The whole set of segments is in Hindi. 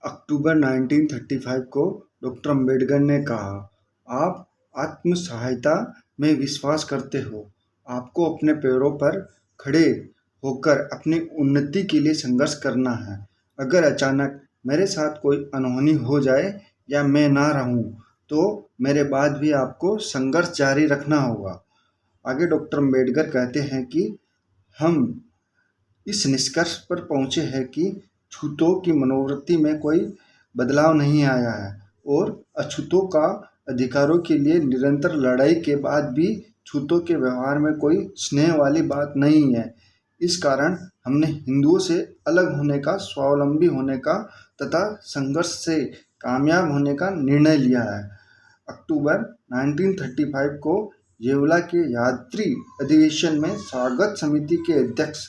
अक्टूबर 1935 को डॉक्टर अम्बेडकर ने कहा, आप आत्म सहायता में विश्वास करते हो। आपको अपने पैरों पर खड़े होकर अपनी उन्नति के लिए संघर्ष करना है। अगर अचानक मेरे साथ कोई अनहोनी हो जाए या मैं ना रहूं, तो मेरे बाद भी आपको संघर्ष जारी रखना होगा। आगे डॉक्टर अम्बेडकर कहते हैं कि हम इस निष्कर्ष पर पहुंचे हैं कि छूतों की मनोवृत्ति में कोई बदलाव नहीं आया है और अछूतों का अधिकारों के लिए निरंतर लड़ाई के बाद भी छूतों के व्यवहार में कोई स्नेह वाली बात नहीं है। इस कारण हमने हिंदुओं से अलग होने का, स्वावलंबी होने का तथा संघर्ष से कामयाब होने का निर्णय लिया है। अक्टूबर 1935 को येवला के यात्री अधिवेशन में स्वागत समिति के अध्यक्ष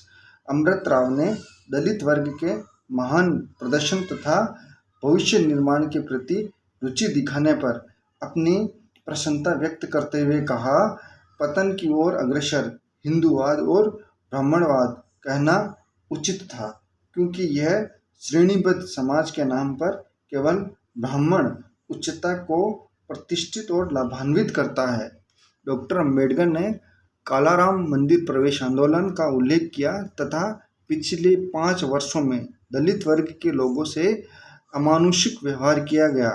अमृत राव ने दलित वर्ग के महान प्रदर्शन तथा भविष्य निर्माण के प्रति रुचि दिखाने पर अपनी प्रसन्नता व्यक्त करते हुए कहा, पतन की ओर अग्रसर हिंदूवाद और ब्राह्मणवाद कहना उचित था, क्योंकि यह श्रेणीबद्ध समाज के नाम पर केवल ब्राह्मण उच्चता को प्रतिष्ठित और लाभान्वित करता है। डॉक्टर अम्बेडकर ने कालाराम मंदिर प्रवेश आंदोलन का उल्लेख किया तथा पिछले 5 वर्षों में दलित वर्ग के लोगों से अमानुषिक व्यवहार किया गया।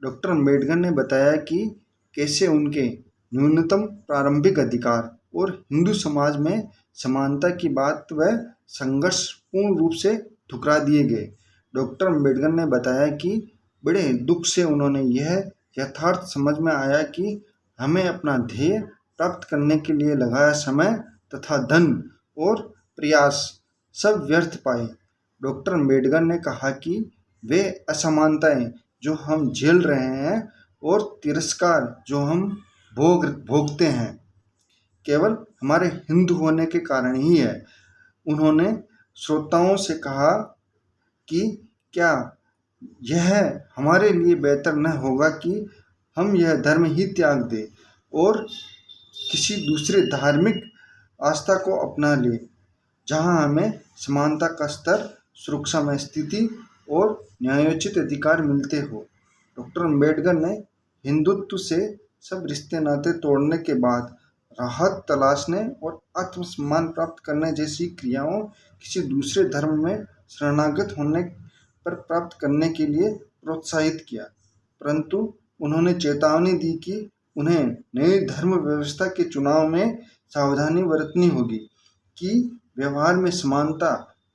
डॉक्टर अम्बेडकर ने बताया कि कैसे उनके न्यूनतम प्रारंभिक अधिकार और हिंदू समाज में समानता की बात व संघर्ष पूर्ण रूप से ठुकरा दिए गए। डॉक्टर अम्बेडकर ने बताया कि बड़े दुख से उन्होंने यह यथार्थ समझ में आया कि हमें अपना ध्येय प्राप्त करने के लिए लगाया समय तथा धन और प्रयास सब व्यर्थ पाए। डॉक्टर अम्बेडकर ने कहा कि वे असमानताएं जो हम झेल रहे हैं और तिरस्कार जो हम भोगते हैं, केवल हमारे हिंदू होने के कारण ही है। उन्होंने श्रोताओं से कहा कि क्या यह हमारे लिए बेहतर न होगा कि हम यह धर्म ही त्याग दें और किसी दूसरे धार्मिक आस्था को अपना लें, जहां हमें समानता का स्तर, सुरक्षा में स्थिति और न्यायोचित अधिकार मिलते हो। डॉक्टर अम्बेडकर ने हिंदुत्व से सब रिश्ते नाते तोड़ने के बाद राहत तलाशने और आत्मसम्मान प्राप्त करने जैसी क्रियाओं किसी दूसरे धर्म में शरणागत होने पर प्राप्त करने के लिए प्रोत्साहित किया, परंतु उन्होंने चेतावनी दी कि उन्हें नई धर्म व्यवस्था के चुनाव में सावधानी बरतनी होगी कि व्यवहार में समानता,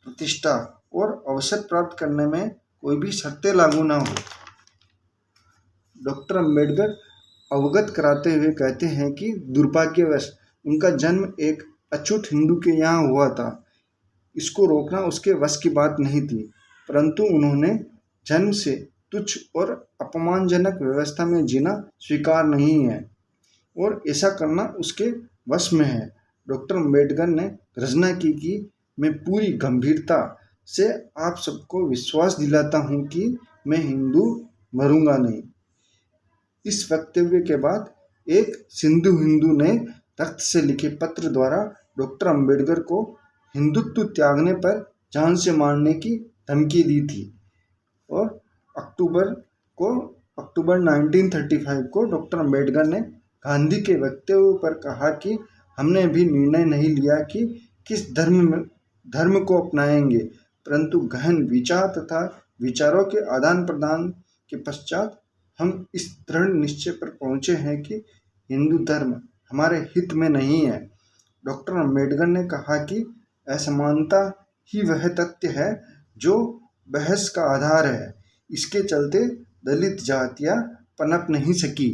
प्रतिष्ठा और अवसर प्राप्त करने में कोई भी शर्तें लागू न हो। डॉक्टर अम्बेडकर अवगत कराते हुए कहते हैं कि दुर्भाग्यवश उनका जन्म एक अछूत हिंदू के यहाँ हुआ था। इसको रोकना उसके वश की बात नहीं थी, परंतु उन्होंने जन्म से तुच्छ और अपमानजनक व्यवस्था में जीना स्वीकार नहीं है और ऐसा करना उसके वश में है। डॉक्टर अम्बेडकर ने घोषणा की कि मैं पूरी गंभीरता से आप सबको विश्वास दिलाता हूं कि मैं हिंदू मरूंगा नहीं। इस वक्तव्य के बाद एक सिंधु हिंदू ने रक्त से लिखे पत्र द्वारा डॉक्टर अम्बेडकर को हिंदुत्व त्यागने पर जान से मारने की धमकी दी थी और अक्टूबर 1935 को डॉक्टर अम्बेडकर ने गांधी के वक्तव्य पर कहा कि हमने अभी निर्णय नहीं लिया कि किस धर्म को अपनाएंगे, परंतु गहन विचार तथा विचारों के आदान प्रदान के पश्चात हम इस दृढ़ निश्चय पर पहुंचे हैं कि हिंदू धर्म हमारे हित में नहीं है। डॉक्टर अम्बेडकर ने कहा कि असमानता ही वह तथ्य है जो बहस का आधार है। इसके चलते दलित जातियां पनप नहीं सकी।